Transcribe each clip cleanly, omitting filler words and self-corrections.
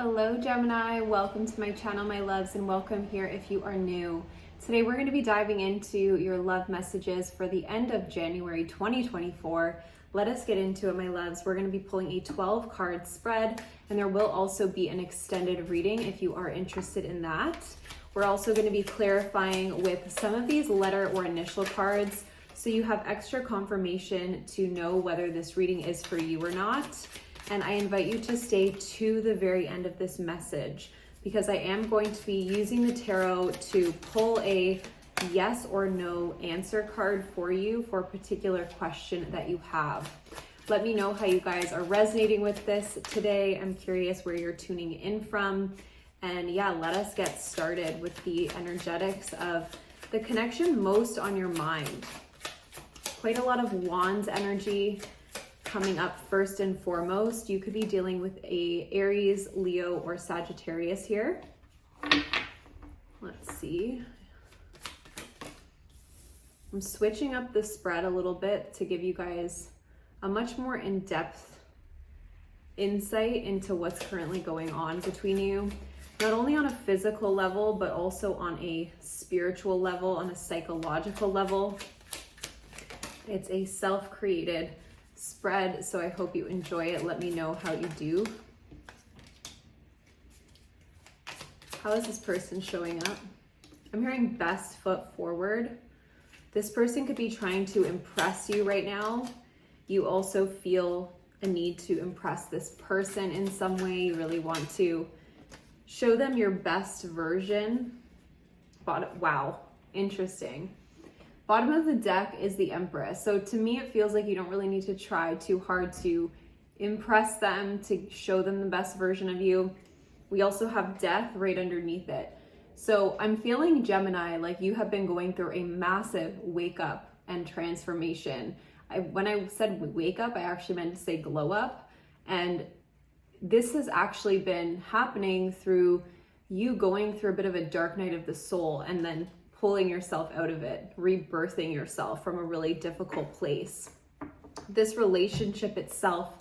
Hello Gemini, welcome to my channel, my loves, and welcome here if you are new. Today we're going to be diving into your love messages for the end of January 2024. Let us get into it, my loves. We're going to be pulling a 12 card spread, and there will also be an extended reading if you are interested in that. We're also going to be clarifying with some of these letter or initial cards, so you have extra confirmation to know whether this reading is for you or not. And I invite you to stay to the very end of this message because I am going to be using the tarot to pull a yes or no answer card for you for a particular question that you have. Let me know how you guys are resonating with this today. I'm curious where you're tuning in from. And yeah, let us get started with the energetics of the connection most on your mind. Quite a lot of wands energy coming up first and foremost. You could be dealing with a Aries, Leo, or Sagittarius here. Let's see. I'm switching up the spread a little bit to give you guys a much more in-depth insight into what's currently going on between you, not only on a physical level, but also on a spiritual level, on a psychological level. It's a self-created spread, so I hope you enjoy it. Let me know how you do. How is this person showing up? I'm hearing best foot forward. This person could be trying to impress you right now. You also feel a need to impress this person in some way. You really want to show them your best version. Wow, interesting. Bottom of the deck is the Empress. So to me, it feels like you don't really need to try too hard to impress them, to show them the best version of you. We also have Death right underneath it. So I'm feeling, Gemini, like you have been going through a massive wake up and transformation. When I said wake up, I actually meant to say glow up. And this has actually been happening through you going through a bit of a dark night of the soul and then pulling yourself out of it, rebirthing yourself from a really difficult place. This relationship itself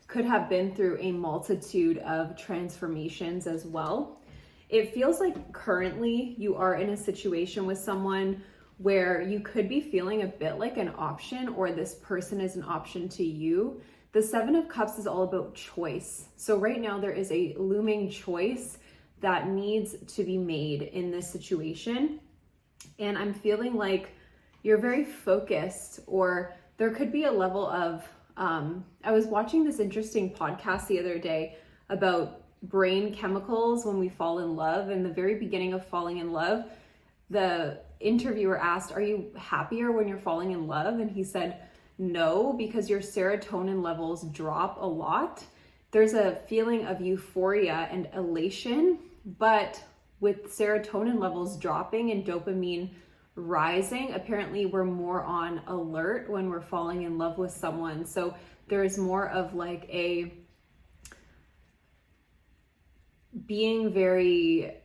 could have been through a multitude of transformations as well. It feels like currently you are in a situation with someone where you could be feeling a bit like an option, or this person is an option to you. The Seven of Cups is all about choice. So right now there is a looming choice that needs to be made in this situation. And I'm feeling like you're very focused, or there could be a level of, I was watching this interesting podcast the other day about brain chemicals when we fall in love. In the very beginning of falling in love, the interviewer asked, are you happier when you're falling in love? And he said, no, because your serotonin levels drop a lot. There's a feeling of euphoria and elation, but with serotonin levels dropping and dopamine rising, apparently we're more on alert when we're falling in love with someone. So there's more of like a being very,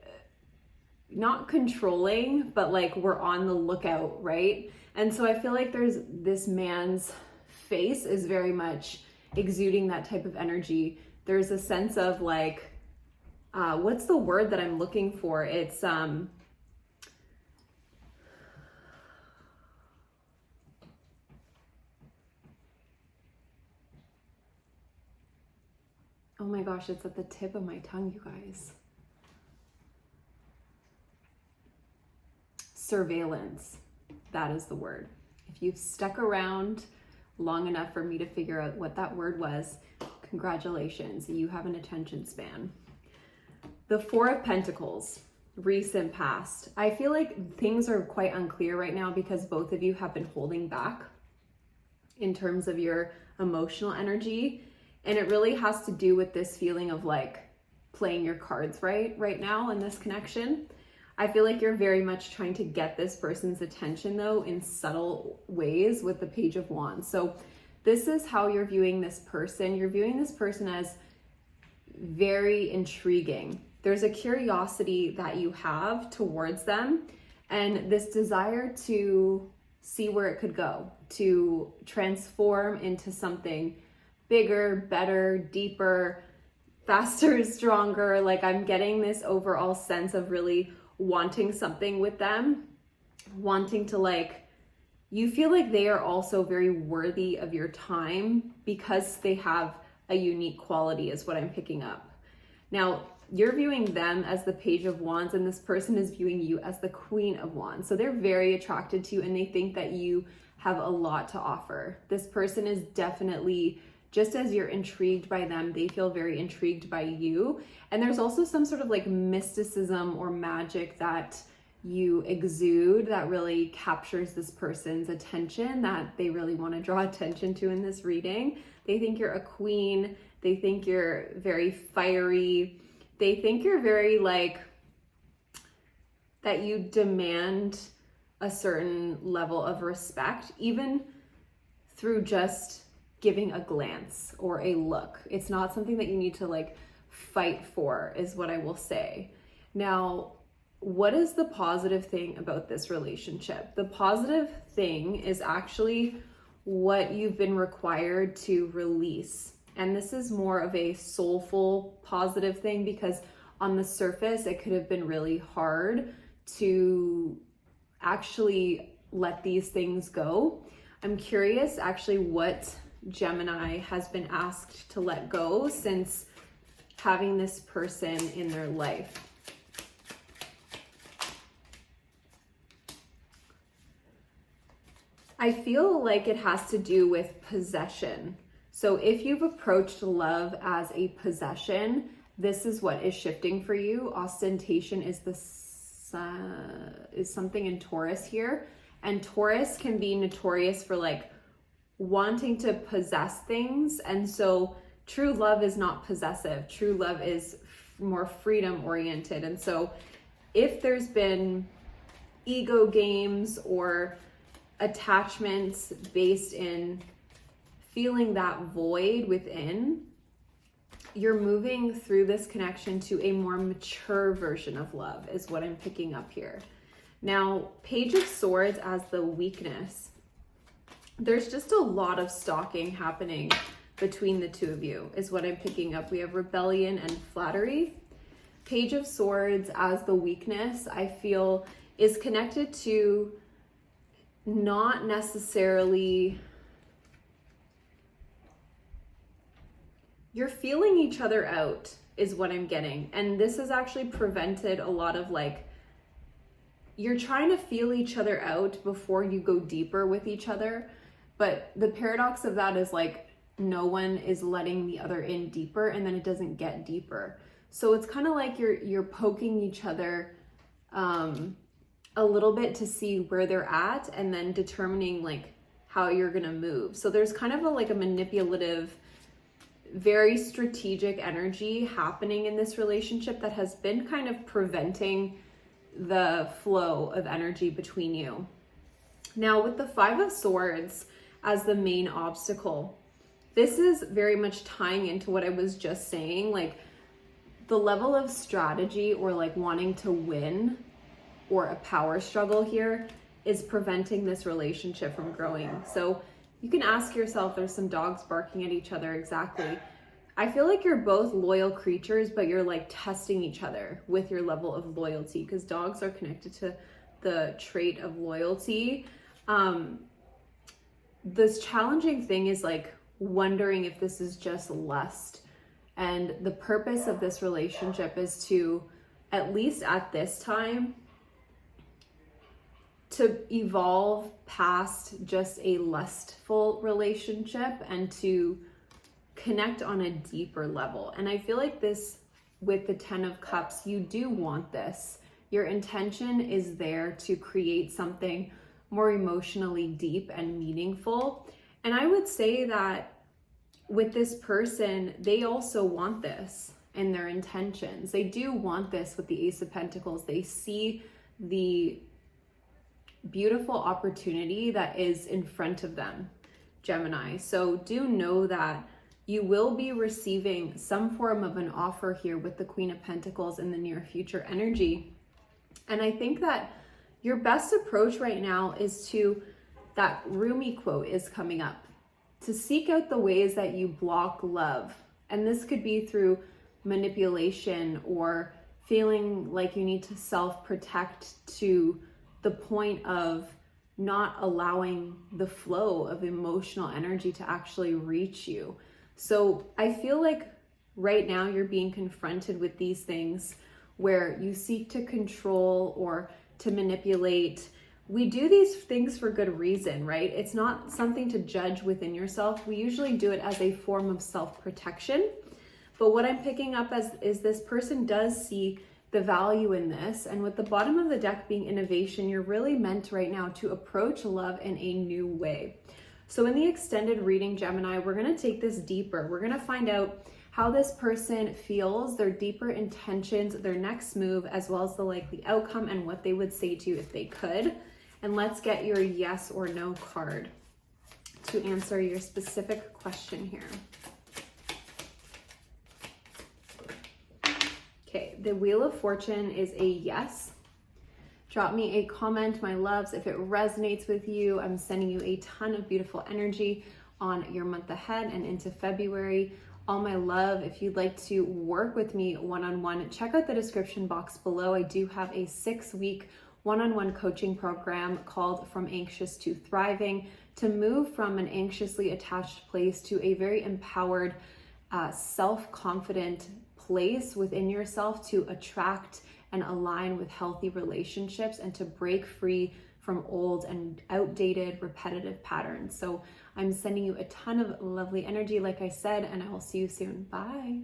not controlling, but like we're on the lookout, right? And so I feel like there's this man's face is very much exuding that type of energy. There's a sense of like, what's the word that I'm looking for? It's, oh my gosh, it's at the tip of my tongue, you guys. Surveillance, that is the word. If you've stuck around long enough for me to figure out what that word was, congratulations, you have an attention span. The Four of Pentacles, recent past. I feel like things are quite unclear right now because both of you have been holding back in terms of your emotional energy. And it really has to do with this feeling of like playing your cards right now in this connection. I feel like you're very much trying to get this person's attention though in subtle ways with the Page of Wands. So this is how you're viewing this person. You're viewing this person as very intriguing. There's a curiosity that you have towards them and this desire to see where it could go, to transform into something bigger, better, deeper, faster, stronger. Like I'm getting this overall sense of really wanting something with them, wanting to like, you feel like they are also very worthy of your time because they have a unique quality is what I'm picking up. Now, you're viewing them as the Page of Wands and this person is viewing you as the Queen of Wands. So they're very attracted to you and they think that you have a lot to offer. This person is definitely, just as you're intrigued by them, they feel very intrigued by you. And there's also some sort of like mysticism or magic that you exude that really captures this person's attention, that they really want to draw attention to in this reading. They think you're a queen. They think you're very fiery. They think you're very like, that you demand a certain level of respect, even through just giving a glance or a look. It's not something that you need to like fight for, is what I will say. Now, what is the positive thing about this relationship? The positive thing is actually what you've been required to release. And this is more of a soulful positive thing, because on the surface, it could have been really hard to actually let these things go. I'm curious actually what Gemini has been asked to let go since having this person in their life. I feel like it has to do with possession. So if you've approached love as a possession, this is what is shifting for you. Ostentation is is something in Taurus here. And Taurus can be notorious for like wanting to possess things. And so true love is not possessive. True love is more freedom oriented. And so if there's been ego games or attachments based in feeling that void within, you're moving through this connection to a more mature version of love, is what I'm picking up here. Now, Page of Swords as the weakness. There's just a lot of stalking happening between the two of you, is what I'm picking up. We have rebellion and flattery. Page of Swords as the weakness, I feel, is connected to not necessarily, you're feeling each other out is what I'm getting. And this has actually prevented a lot of like, you're trying to feel each other out before you go deeper with each other. But the paradox of that is like, no one is letting the other in deeper and then it doesn't get deeper. So it's kind of like you're poking each other a little bit to see where they're at and then determining like how you're gonna move. So there's kind of a manipulative, very strategic energy happening in this relationship that has been kind of preventing the flow of energy between you. Now with the Five of Swords as the main obstacle, this is very much tying into what I was just saying, like the level of strategy or like wanting to win or a power struggle here is preventing this relationship from growing. So you can ask yourself, there's some dogs barking at each other, exactly. I feel like you're both loyal creatures, but you're like testing each other with your level of loyalty, because dogs are connected to the trait of loyalty. This challenging thing is like wondering if this is just lust. And the purpose of this relationship is to, at least at this time, to evolve past just a lustful relationship and to connect on a deeper level. And I feel like this, with the 10 of Cups, you do want this. Your intention is there to create something more emotionally deep and meaningful. And I would say that with this person, they also want this in their intentions. They do want this with the Ace of Pentacles. They see the beautiful opportunity that is in front of them, Gemini. So do know that you will be receiving some form of an offer here with the Queen of Pentacles in the near future energy. And I think that your best approach right now is to, that Rumi quote is coming up, to seek out the ways that you block love. And this could be through manipulation or feeling like you need to self-protect to the point of not allowing the flow of emotional energy to actually reach you. So I feel like right now you're being confronted with these things where you seek to control or to manipulate. We do these things for good reason, right? It's not something to judge within yourself. We usually do it as a form of self-protection. But what I'm picking up as is this person does see the value in this. And with the bottom of the deck being innovation, you're really meant right now to approach love in a new way. So in the extended reading, Gemini, we're going to take this deeper. We're going to find out how this person feels, their deeper intentions, their next move, as well as the likely outcome and what they would say to you if they could. And let's get your yes or no card to answer your specific question here. Okay, the Wheel of Fortune is a yes. Drop me a comment, my loves, if it resonates with you. I'm sending you a ton of beautiful energy on your month ahead and into February. All my love, if you'd like to work with me one-on-one, check out the description box below. I do have a 6-week one-on-one coaching program called From Anxious to Thriving, to move from an anxiously attached place to a very empowered, self-confident place within yourself to attract and align with healthy relationships and to break free from old and outdated repetitive patterns. So I'm sending you a ton of lovely energy, like I said, and I will see you soon. Bye.